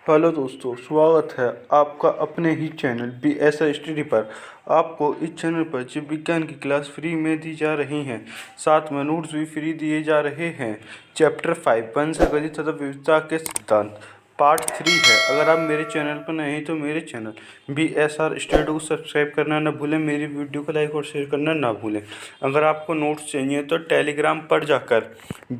Hello दोस्तों, स्वागत है आपका अपने ही चैनल BSR स्टडी पर। आपको इस चैनल पर जीव विज्ञान की क्लास फ्री में दी जा रही हैं, साथ में नोट्स भी फ्री दिए जा रहे हैं। चैप्टर 5 वंश गणित तथा विविधता के सिद्धांत पार्ट 3 है। अगर आप मेरे चैनल पर नए हैं तो मेरे चैनल BSR स्टडी को सब्सक्राइब करना ना भूलें, मेरी वीडियो को लाइक और शेयर करना ना भूलें। अगर आपको नोट्स चाहिए तो टेलीग्राम पर जाकर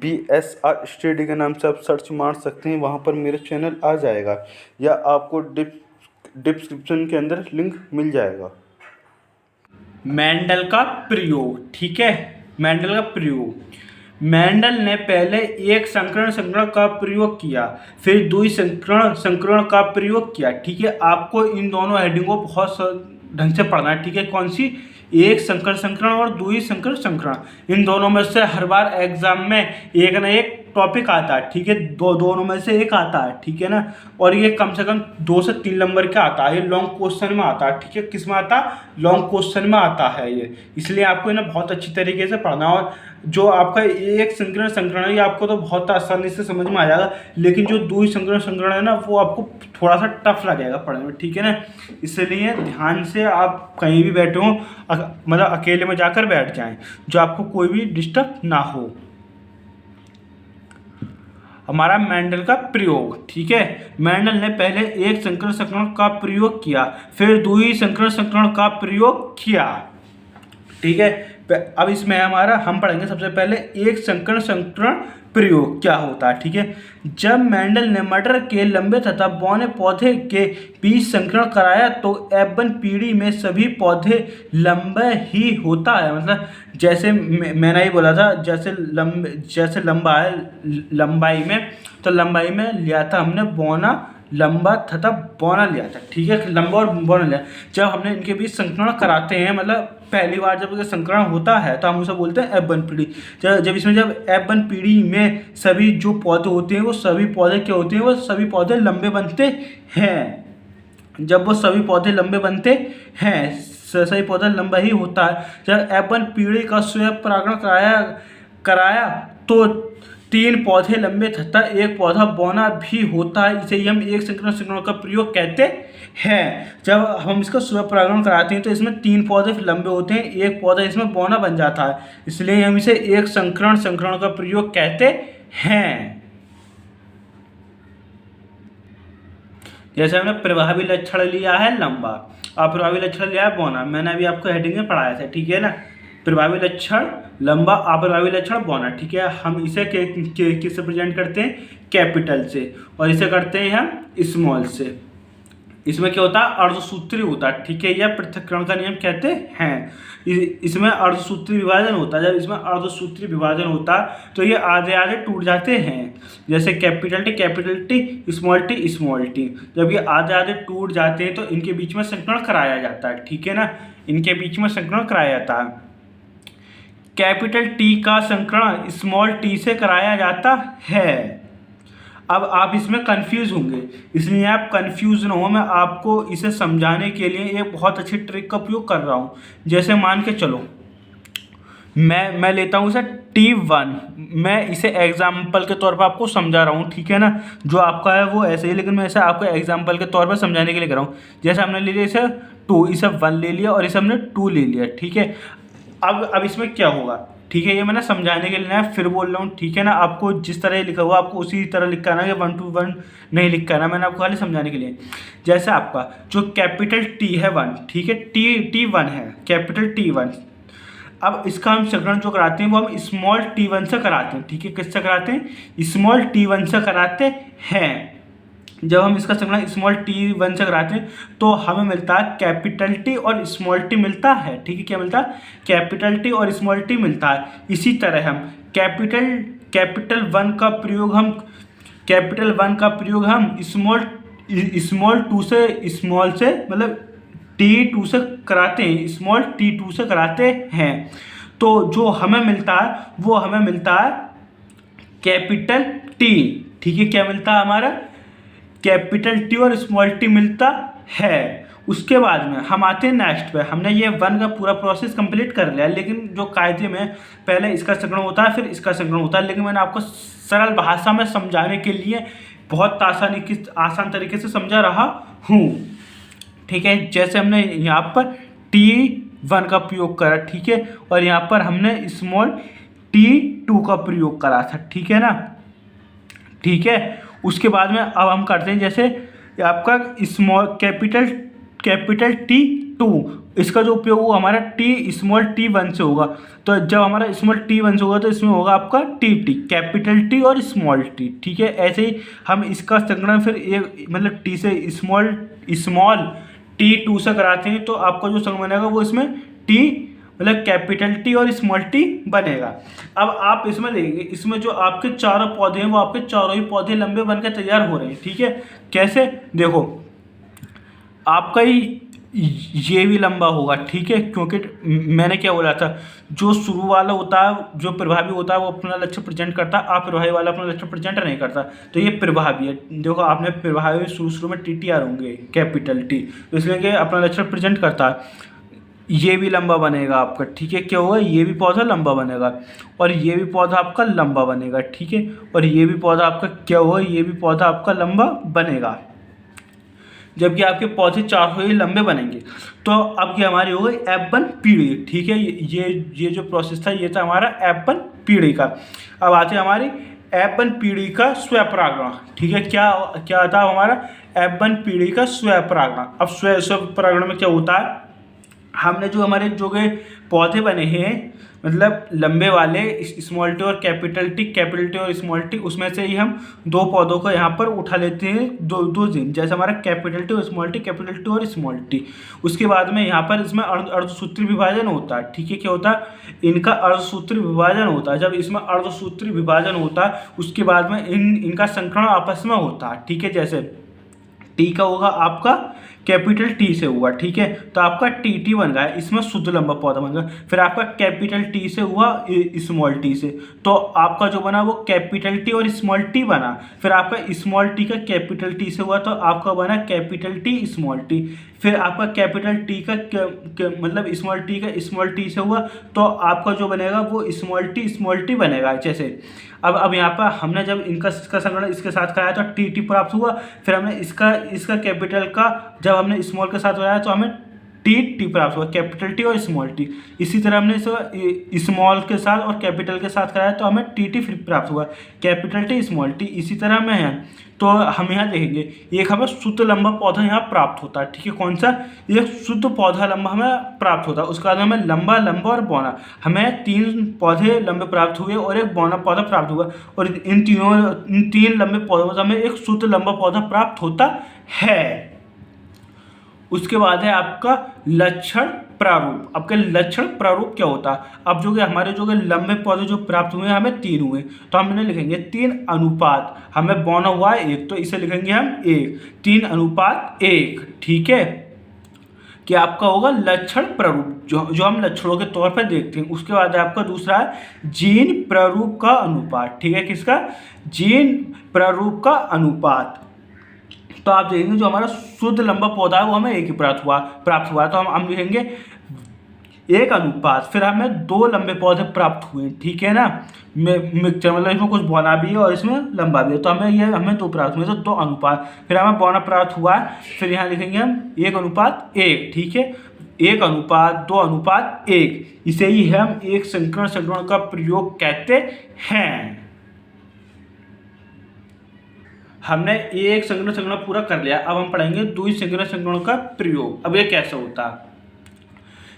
BSR स्टडी के नाम से आप सर्च मार सकते हैं, वहाँ पर मेरा चैनल आ जाएगा या आपको डिस्क्रिप्शन के अंदर लिंक मिल जाएगा। मेंडल का प्रयोग। ठीक है, मेंडल का प्रयोग। मेंडल ने पहले एक संकरण का प्रयोग किया, फिर दुई संकरण का प्रयोग किया। ठीक है, आपको इन दोनों हेडिंग को बहुत ढंग से पढ़ना है। ठीक है, कौन सी? एक संकरण और दुई संकरण। इन दोनों में से हर बार एग्जाम में एक ना एक टॉपिक आता है। ठीक है, दोनों में से एक आता है। ठीक है ना, और ये कम से कम 2 से 3 नंबर का आता है। ये लॉन्ग क्वेश्चन में आता है। ठीक है, किस में आता है? लॉन्ग क्वेश्चन में आता है ये। इसलिए आपको इन्हें बहुत अच्छी तरीके से पढ़ना। और जो आपका एक संकरण है ये आपको तो बहुत आसानी से समझ में आ जाएगा, लेकिन जो दुई संकरण है ना वो आपको थोड़ा सा टफ लगेगा पढ़ने में। ठीक है ना, इसलिए ध्यान से आप कहीं भी बैठे हो, मतलब अकेले में जाकर बैठ जाएं, जो आपको कोई भी डिस्टर्ब ना हो। हमारा मेंडल का प्रयोग। ठीक है, मेंडल ने पहले एक संकरण का प्रयोग किया, फिर दुई संकरण का प्रयोग किया। ठीक है, अब इसमें हमारा हम पढ़ेंगे सबसे पहले एक संकरण प्रयोग क्या होता है। ठीक है, जब मेंडल ने मटर के लंबे तथा बौने पौधे के बीच संकरण कराया तो F1 पीढ़ी में सभी पौधे लंबे ही होता है। मतलब जैसे मैंने ही बोला था, जैसे लंबा है लंबाई में, तो लंबाई में लिया था हमने बौना, लंबा तथा बौना लिया था। ठीक है, लंबा और बौना लिया। जब हमने इनके बीच संकरण कराते हैं, मतलब पहली बार जब संकरण होता है तो हम उसे बोलते हैं F1 पीढ़ी। जब F1 पीढ़ी में सभी जो पौधे होते हैं वो सभी पौधे क्या होते हैं? वो सभी पौधे लंबे बनते हैं। जब वो सभी पौधे लंबे बनते हैं, सही पौधा लंबा ही होता है। जब F1 पीढ़ी का स्वयं परागण कराया तो 3 पौधे लंबे तथा एक पौधा बौना भी होता है। इसे ही हम एक संकरण का प्रयोग कहते हैं। जब हम इसका स्वयं परागण कराते हैं तो इसमें 3 पौधे लंबे होते हैं, एक पौधा इसमें बौना बन जाता है, इसलिए हम इसे एक संकरण का प्रयोग कहते हैं। जैसे हमने प्रभावी लक्षण लिया है लंबा, अप्रभावी लक्षण लिया है बौना। मैंने अभी आपको हेडिंग में पढ़ाया था। ठीक है ना, प्रभावी लक्षण लंबा, अप्रभावी लक्षण बौना। ठीक है, हम इसे किससे प्रेजेंट करते हैं? कैपिटल से, और इसे करते हैं हम स्मॉल से। इसमें क्या होता है? अर्धसूत्री होता है। ठीक है, यह पृथक्करण का नियम कहते हैं। इसमें अर्धसूत्री विभाजन होता है। जब इसमें अर्धसूत्री विभाजन होता है तो ये आधे आधे टूट जाते हैं, जैसे कैपिटल टी, स्मॉल टी। जब ये आधे आधे टूट जाते हैं तो इनके बीच में संकरण कराया जाता है। ठीक है ना, इनके बीच में संकरण कराया जाता है। कैपिटल टी का संकरण स्मॉल टी से कराया जाता है। अब आप इसमें कंफ्यूज होंगे, इसलिए आप कंफ्यूज ना हो, मैं आपको इसे समझाने के लिए एक बहुत अच्छी ट्रिक का उपयोग कर रहा हूँ। जैसे मान के चलो मैं लेता हूँ इसे T1, मैं इसे एग्जाम्पल के तौर पर आपको समझा रहा हूँ। ठीक है ना, जो आपका है वो ऐसे ही, लेकिन मैं इसे आपको एग्जाम्पल के तौर पर समझाने के लिए कर रहा हूँ। जैसे हमने ले लिया इसे 2, इसे 1 ले लिया और इसे हमने 2 ले लिया। ठीक है, अब इसमें क्या होगा? ठीक है, ये मैंने समझाने के लिए ना फिर बोल रहा हूँ। ठीक है ना, आपको जिस तरह ये लिखा हुआ आपको उसी तरह लिखा ना, कि 1 to 1 नहीं लिखा ना, मैंने आपको खाली समझाने के लिए। जैसे आपका जो कैपिटल T है 1, ठीक है, T1 है, कैपिटल T1। अब इसका हम संकरण जो कराते हैं वो हम स्मॉल t1 से कराते हैं। ठीक है, किससे कराते हैं? स्मॉल t1 से कराते हैं। जब हम इसका संकलन स्मॉल t1 से कराते हैं तो हमें मिलता है कैपिटल T और स्मॉल t मिलता है। ठीक है, क्या मिलता है? कैपिटल T और स्मॉल t मिलता है। इसी तरह हम कैपिटल 1 का प्रयोग हम स्मॉल 2 से स्मॉल से मतलब T2 से कराते हैं, स्मॉल T2 से कराते हैं। तो जो हमें मिलता है वो हमें मिलता है कैपिटल T। ठीक है, क्या मिलता है? हमारा कैपिटल T और स्मॉल t मिलता है। उसके बाद में हम आते हैं नेक्स्ट पे। हमने ये 1 का पूरा प्रोसेस कंप्लीट कर लिया, लेकिन जो कायदे में पहले इसका संकलन होता है फिर इसका संकलन होता है, लेकिन मैंने आपको सरल भाषा में समझाने के लिए बहुत आसान तरीके से समझा रहा हूँ, ठीक है। जैसे हमने यहाँ पर T1 का प्रयोग करा, ठीक है, और यहाँ पर हमने स्मॉल T2 का प्रयोग करा था, ठीक है ना, ठीक है। उसके बाद में अब हम करते हैं जैसे आपका कैपिटल T2, इसका जो उपयोग वो हमारा स्मॉल T1 से होगा। तो जब हमारा स्मॉल T1 से होगा तो इसमें होगा आपका TT, कैपिटल T और स्मॉल T, ठीक है। ऐसे ही हम इसका संगणन फिर एक मतलब T से स्मॉल T2 से कराते हैं, तो आपका जो संगणन बनेगा वो इसमें T मतलब कैपिटल T और स्मॉल T बनेगा। अब आप इसमें देखेंगे, इसमें जो आपके चारों पौधे हैं वो आपके चारों ही पौधे लंबे बनकर तैयार हो रहे हैं, ठीक है। कैसे, देखो आपका ही ये भी लंबा होगा, ठीक है, क्योंकि मैंने क्या बोला था, जो शुरू वाला होता है जो प्रभावी होता है वो अपना लक्ष्य प्रेजेंट करता है, अप्रभावी वाला अपना लक्ष्य प्रेजेंट नहीं करता। तो ये प्रभावी है, देखो आपने प्रभावी शुरू में TTR होंगे कैपिटल T, तो इसलिए कि अपना लक्ष्य प्रेजेंट करता है। ये भी लंबा बनेगा आपका, ठीक है, क्या होगा, ये भी पौधा लंबा बनेगा और ये भी पौधा आपका लंबा बनेगा, ठीक है, और ये भी पौधा आपका क्या होगा, ये भी पौधा आपका लंबा बनेगा, जबकि आपके पौधे चारों ही लंबे बनेंगे। तो अब ये हमारी हो गई F1 पीढ़ी, ठीक है। ये जो प्रोसेस था ये था हमारा F1 पीढ़ी का। अब आते हैं हमारी F1 पीढ़ी का स्वपरागण, ठीक है। क्या था हमारा F1 पीढ़ी का स्वपरागण। अब स्वपरागण में क्या होता है, हमने जो हमारे जो के पौधे बने हैं मतलब लंबे वाले स्मॉल T और कैपिटल T और स्मॉल T, उसमें से ही हम दो पौधों को यहाँ पर उठा लेते हैं, दो जीन, जैसे हमारा कैपिटल T और स्मॉल T, कैपिटल T और स्मॉल T। उसके बाद में यहाँ पर इसमें अर्धसूत्री विभाजन होता है, ठीक है। क्या होता है, इनका अर्धसूत्री विभाजन होता है। जब इसमें अर्धसूत्री विभाजन होता है उसके बाद में इनका संकरण आपस में होता है, ठीक है। जैसे T का होगा आपका कैपिटल T से हुआ, ठीक है, तो आपका TT बन गया, इसमें शुद्ध लंबा पौधा बन गया। फिर आपका कैपिटल T से हुआ स्मॉल T से, तो आपका जो बना वो कैपिटल T और स्मॉल T बना। फिर आपका स्मॉल T का कैपिटल T से हुआ तो आपका बना कैपिटल T स्मॉल T। फिर आपका कैपिटल T का मतलब स्मॉल T का स्मॉल T से हुआ तो आपका जो बनेगा वो स्मॉल T बनेगा। जैसे अब यहाँ पर हमने जब इसका संगणन इसके साथ कराया तो TT प्राप्त हुआ। फिर हमने इसका कैपिटल का जब हमने स्मॉल के साथ कराया तो हमें TT प्राप्त हुआ, कैपिटल T और स्मॉल T। इसी तरह हमने इसे स्मॉल के साथ और कैपिटल के साथ कराया तो हमें TT प्राप्त हुआ, कैपिटल T स्मॉल T। इसी तरह में है, तो हम यहाँ देखेंगे एक हमें शुद्ध लंबा पौधा यहाँ प्राप्त होता है, ठीक है। कौन सा, ये शुद्ध पौधा लंबा हमें प्राप्त होता है। उसके बाद हमें लंबा और बौना, हमें 3 पौधे लंबे प्राप्त हुए और एक बौना पौधा प्राप्त हुआ, और इन 3 लंबे पौधों से हमें एक शुद्ध लंबा पौधा प्राप्त होता है। उसके बाद है आपका लक्षण प्रारूप। आपके लक्षण प्रारूप क्या होता है, अब जो कि हमारे जो कि लंबे पौधे जो प्राप्त हुए हमें 3 हुए, तो हम इन्हें लिखेंगे 3 अनुपात, हमें बौना हुआ है 1 तो इसे लिखेंगे हम 1, 3 अनुपात 1, ठीक है। कि आपका होगा लक्षण प्रारूप जो हम लक्षणों के तौर पर देखते हैं। उसके बाद आपका दूसरा है जीन प्रारूप का अनुपात, ठीक है। किसका, जीन प्रारूप का अनुपात। तो आप देखेंगे जो हमारा शुद्ध लंबा पौधा है वो हमें 1 ही प्राप्त हुआ तो हम लिखेंगे 1 अनुपात। फिर हमें 2 लंबे पौधे प्राप्त हुए, ठीक है ना, मिक्सचर मतलब इसमें कुछ बौना भी है और इसमें लंबा भी है, तो हमें 2 प्राप्त हुए, तो 2 अनुपात। फिर हमें बौना प्राप्त हुआ है, फिर यहाँ लिखेंगे हम 1 अनुपात 1, ठीक है, 1 अनुपात 2 अनुपात 1। इसे ही हम एक संकरण का प्रयोग कहते हैं। हमने एक संकरण पूरा कर लिया, अब हम पढ़ेंगे द्वि संकरण का प्रयोग। अब ये कैसे होता है,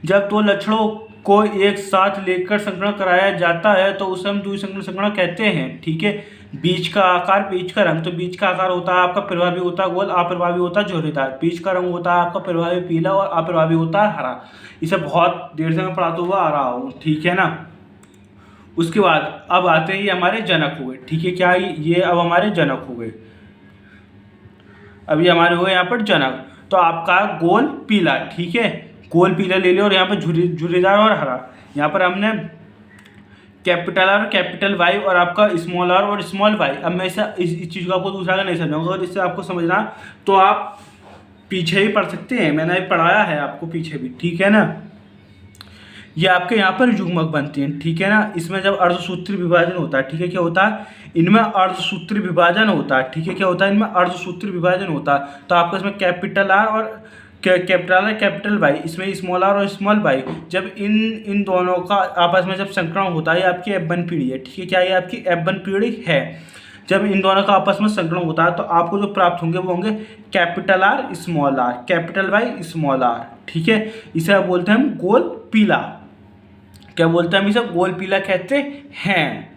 जब 2 लक्षणों को एक साथ लेकर संकरण कराया जाता है तो उसे हम द्वि संकरण कहते हैं, ठीक है। बीज का आकार, बीज का रंग, तो बीज का आकार होता है आपका प्रभावी होता है गोल, अप्रभावी होता है झुर्रीदार। बीज का रंग होता है आपका प्रभावी पीला और अप्रभावी होता है हरा। इसे बहुत देर से मैं पढ़ाता हुआ आ रहा हूँ, ठीक है ना। उसके बाद अब आते हैं ये हमारे जनक हुए, ठीक है, क्या ये अब हमारे जनक हो गए। अब ये हमारे हो गए यहाँ पर जनक, तो आपका गोल पीला, ठीक है, गोल पीला ले लिया और यहाँ पर झुर्रीदार और हरा। यहाँ पर हमने कैपिटल आर कैपिटल वाई और आपका स्मॉल आर और स्मॉल वाई। अब मैं इस चीज़ को आपको दूसरा का नहीं समझाऊंगा, और इससे आपको समझना तो आप पीछे ही पढ़ सकते हैं, मैंने पढ़ाया है आपको पीछे भी, ठीक है ना। ये आपके यहाँ पर युग्मक बनते हैं, ठीक है ना। इसमें जब अर्धसूत्री विभाजन होता है, ठीक है, क्या होता है इनमें अर्धसूत्री विभाजन होता है, ठीक है, क्या होता है इनमें अर्धसूत्री विभाजन होता है। तो आपको इसमें कैपिटल आर और कैपिटल आर कैपिटल वाई, इसमें स्मॉल आर और स्मॉल वाई, जब इन दोनों का आपस में जब संकरण होता है, ये आपकी F1 पीढ़ी है, ठीक है, क्या ये आपकी F1 पीढ़ी है। जब इन दोनों का आपस में संकलन होता है तो आपको जो प्राप्त होंगे वो होंगे capital R small R, capital Y small R, ठीक है। इसे आप बोलते हैं हम गोल पीला, क्या बोलते हैं हम इसे, गोल पीला कहते हैं।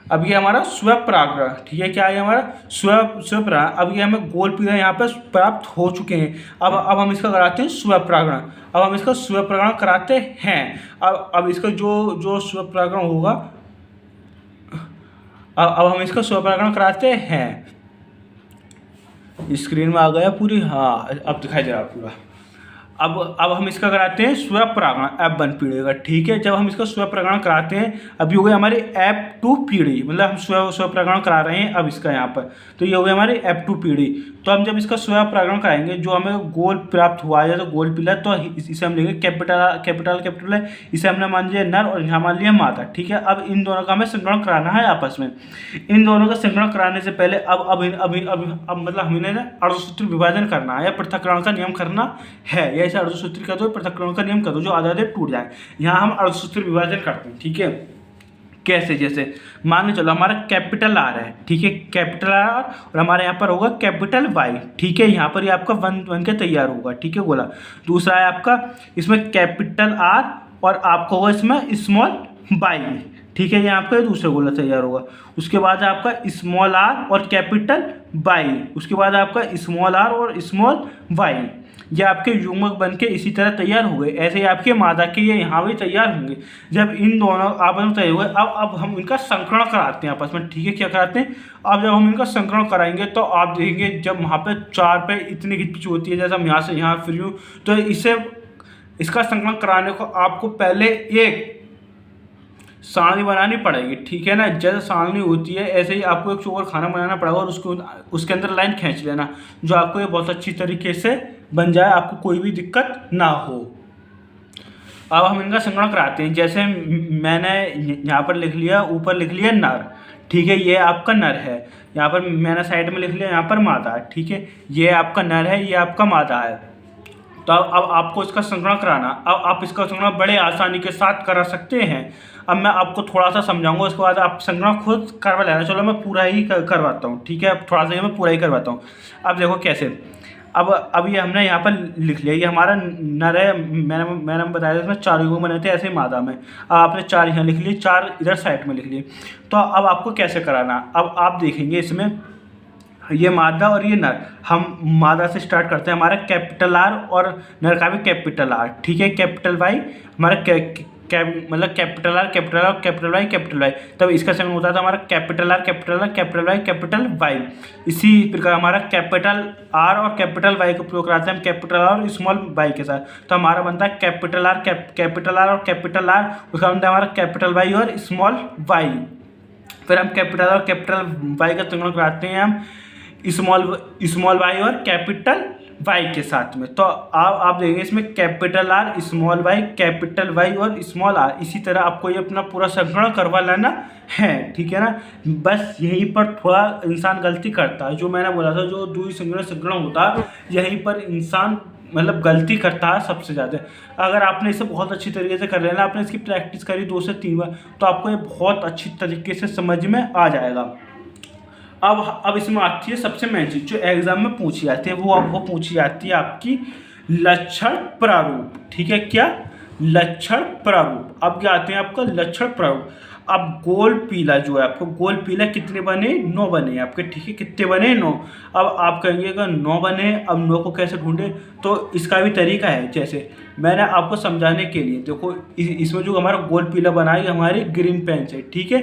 अब ये हमारा स्वपरागण, ठीक है, क्या है हमारा स्वपरागण। अब ये हमें गोल पीला यहाँ पर प्राप्त हो चुके हैं। अब हम इसका कराते हैं स्वपरागण। अब हम इसका स्वपरागण कराते हैं। अब इसका जो स्वपरागण होगा, अब हम इसका स्वपरागण कराते हैं। स्क्रीन में आ गया पूरी, हाँ अब दिखाई दे रहा पूरा। अब हम इसका कराते हैं स्वपरागण F1 पीढ़ी का, ठीक है। जब हम इसका स्वपरागण कराते हैं, अभी हो गई हमारी F2 पीढ़ी, मतलब हम स्वपरागण करा रहे हैं अब इसका यहाँ पर, तो ये हो गई हमारी F2 पीढ़ी। तो हम जब इसका स्वपरागण कराएंगे, जो हमें गोल प्राप्त हुआ है तो गोल पीला, तो इसे हम लेंगे कैपिटल है, इसे हमने मान लिया नर और यहाँ मान लिया मादा, ठीक है। अब इन दोनों का हमें संकरण कराना है आपस में। इन दोनों का संकरण कराने से पहले अब मतलब हमें अर्धसूत्री विभाजन करना है या पृथक्करण का नियम करना है। ऐसे अर्धसूत्री का दो, पृथक्करण का नियम कर दो, जो आधा आधे टूट जाए। यहाँ हम अर्धसूत्री विभाजन करते हैं, ठीक है। कैसे, जैसे मान लो चलो हमारा कैपिटल आर है, ठीक है, कैपिटल आर और हमारे यहाँ पर होगा कैपिटल वाई, ठीक है। यहाँ पर ये आपका बन के तैयार होगा, ठीक है, गोला। दूसरा है आपका इसमें कैपिटल आर और आपका होगा इसमें स्मॉल वाई, ठीक है, ये आपका दूसरा गोला तैयार होगा। उसके बाद आपका स्मॉल आर और कैपिटल वाई, उसके बाद आपका स्मॉल आर और स्मॉल वाई, ये आपके युग्मक बन के इसी तरह तैयार हो गए। ऐसे ही आपके मादा के ये यहाँ भी तैयार होंगे। जब इन दोनों आपस में तैयार हुए, अब हम इनका संकरण कराते हैं आपस में, ठीक है, क्या कराते हैं। अब जब हम इनका संकरण कराएंगे तो आप देखेंगे जब वहाँ पे 4 पे इतनी खिंच होती है, जैसे हम यहाँ से यहाँ फ्री हूँ, तो इसका संकलन कराने को आपको पहले एक सारणी बनानी पड़ेगी, ठीक है ना। जैसे सारणी होती है ऐसे ही आपको एक चौकोर खाना बनाना पड़ेगा और उसके अंदर लाइन खींच लेना, जो आपको ये बहुत अच्छी तरीके से बन जाए, आपको कोई भी दिक्कत ना हो। अब हम इनका संकलन कराते हैं। जैसे मैंने यहाँ पर लिख लिया, ऊपर लिख लिया नर, ठीक है, ये आपका नर है। यहाँ पर मैंने साइड में लिख लिया यहाँ पर मादा, ठीक है, ये आपका नर है, ये आपका मादा है। तो अब आपको इसका संकलन कराना, अब आप इसका संकलन बड़े आसानी के साथ करा सकते हैं। अब मैं आपको थोड़ा सा समझाऊंगा, उसके बाद आप संकलन खुद करवा लेना। चलो मैं पूरा ही करवाता हूँ, ठीक है, अब थोड़ा सा मैं पूरा ही करवाता हूँ। अब देखो कैसे, अब ये हमने यहाँ पर लिख लिया, ये हमारा नर है। मैंने बताया इसमें 4 युग्म बने थे, ऐसे मादा में। अब आपने 4 यहाँ लिख लिए, 4 इधर साइड में लिख लिए। तो अब आपको कैसे कराना, अब आप देखेंगे इसमें ये मादा और ये नर। हम मादा से स्टार्ट करते हैं, हमारा कैपिटल आर और नर का भी कैपिटल आर, ठीक है, कैपिटल वाई, हमारा मतलब कैपिटल आर कैपिटल वाई, तब इसका संकलन होता था हमारा कैपिटल आर कैपिटल वाई। इसी प्रकार हमारा कैपिटल आर और कैपिटल वाई का प्रयोग कराते हैं हम कैपिटल आर और स्मॉल वाई के साथ। तो हमारा बनता है कैपिटल आर और कैपिटल आर, उसका बनता है हमारा कैपिटल वाई और स्मॉल वाई। फिर हम कैपिटल और कैपिटल वाई का संकलन कराते हैं हम स्मॉल वाई और कैपिटल वाई के साथ में। तो आप देखेंगे इसमें capital R small Y capital Y और स्मॉल आर, इसी तरह आपको ये अपना पूरा संकलन करवा लेना है, ठीक है ना। बस यहीं पर थोड़ा इंसान गलती करता है, जो मैंने बोला था, जो द्वि संकलन होता है यहीं पर इंसान मतलब गलती करता है सबसे ज़्यादा। अगर आपने इसे बहुत अच्छी तरीके से कर लेना, आपने इसकी प्रैक्टिस करी 2 से 3 बार, तो आपको ये बहुत अच्छी तरीके से समझ में आ जाएगा। अब इसमें आती है सबसे मेन चीज़ जो एग्जाम में पूछी जाती है, वो पूछी जाती है आपकी लक्षण प्रारूप, ठीक है, क्या लक्षण प्रारूप। अब क्या आते हैं आपका लक्षण प्रारूप। अब गोल पीला जो है आपको, गोल पीला कितने बने, 9 बने आपके, ठीक है, कितने बने 9। अब आप कहिएगा 9 बने, अब 9 को कैसे ढूंढे, तो इसका भी तरीका है। जैसे मैंने आपको समझाने के लिए देखो, इसमें जो हमारा गोल पीला बना है हमारी ग्रीन पेन से, ठीक है,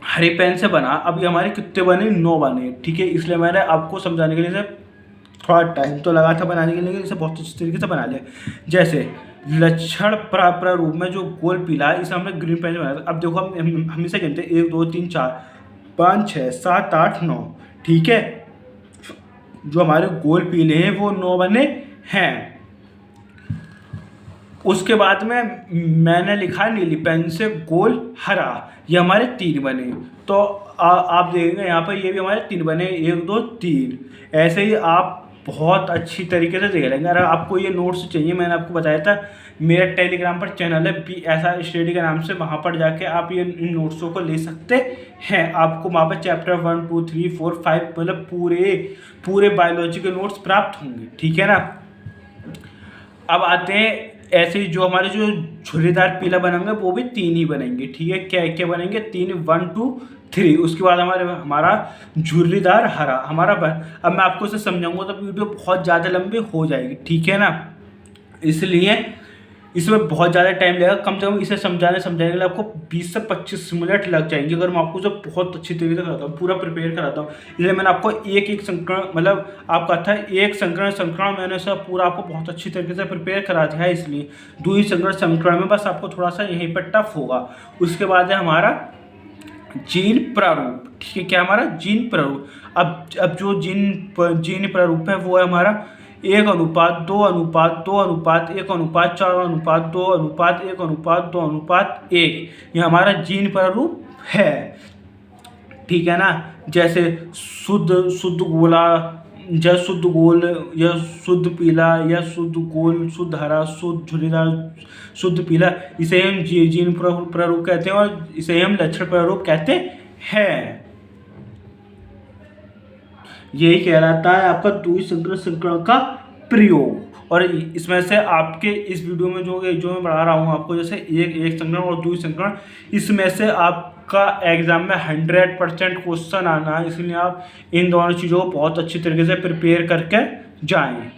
हरी पेन से बना। अब ये हमारे कितने बने, 9 बने, ठीक है। इसलिए मैंने आपको समझाने के लिए थोड़ा टाइम तो लगा था बनाने के लिए, लेकिन इसे बहुत अच्छी तरीके से बना लिया। जैसे लक्षण प्रारूप में जो गोल पीला है, इसे हमने ग्रीन पेन से बनाया था। अब देखो हम इसे गिनते हैं 1 2 3 4 5 6 7 8 9, ठीक है। जो हमारे गोल पीले हैं वो 9 बने हैं। उसके बाद में मैंने लिखा नीली पेन से गोल हरा, ये हमारे 3 बने। तो आप देखेंगे यहाँ पर ये भी हमारे 3 बने, 1 2 3। ऐसे ही आप बहुत अच्छी तरीके से देख लेंगे। अगर आपको ये नोट्स चाहिए, मैंने आपको बताया था मेरा टेलीग्राम पर चैनल है BSR स्टडी के नाम से, वहाँ पर जाके आप ये इन नोट्सों को ले सकते हैं। आपको वहाँ पर चैप्टर 1 2 3 4 5 मतलब पूरे बायोलॉजी के नोट्स प्राप्त होंगे, ठीक है ना। अब आते हैं ऐसे ही जो हमारे जो झुर्रीदार पीला बनेंगे वो भी 3 ही बनेंगे, ठीक है। क्या क्या बनेंगे? 3 1 2 3। उसके बाद हमारा झुर्रीदार हरा हमारा अब मैं आपको इसे समझाऊंगा तो वीडियो बहुत ज़्यादा लंबी हो जाएगी, ठीक है ना। इसलिए इसमें बहुत ज़्यादा टाइम लगेगा, कम से कम इसे समझाने के लिए आपको 20 से 25 मिनट लग जाएंगे, अगर मैं आपको जो बहुत अच्छी तरीके से कराता हूँ, पूरा प्रिपेयर कराता हूँ। इसलिए मैंने आपको एक संस्करण मतलब आपका था एक संस्करण मैंने सब पूरा आपको बहुत अच्छी तरीके से प्रिपेयर करा दिया है। इसलिए 2 ही संस्करण में बस आपको थोड़ा सा यहीं पर टफ होगा। उसके बाद है हमारा जीन प्रारूप, ठीक है। क्या हमारा जीन प्रारूप? अब जो जीन प्रारूप है वो है हमारा 1:2:2:4:1:2:1:1, ये हमारा जीन प्रारूप है, ठीक है ना। जैसे शुद्ध गोला या शुद्ध गोल या शुद्ध पीला या शुद्ध गोल, शुद्ध हरा, शुद्ध झुर्रीदार, शुद्ध पीला, इसे हम जीन प्रारूप कहते हैं और इसे हम लक्षण प्रारूप कहते हैं। यही कहलाता है आपका द्वि संस्करण का प्रयोग। और इसमें से आपके इस वीडियो में जो मैं पढ़ा रहा हूँ आपको, जैसे एक संस्करण और द्वि संस्करण, इसमें से आपका एग्जाम में 100% क्वेश्चन आना है। इसलिए आप इन दोनों चीज़ों को बहुत अच्छी तरीके से प्रिपेयर करके जाएं।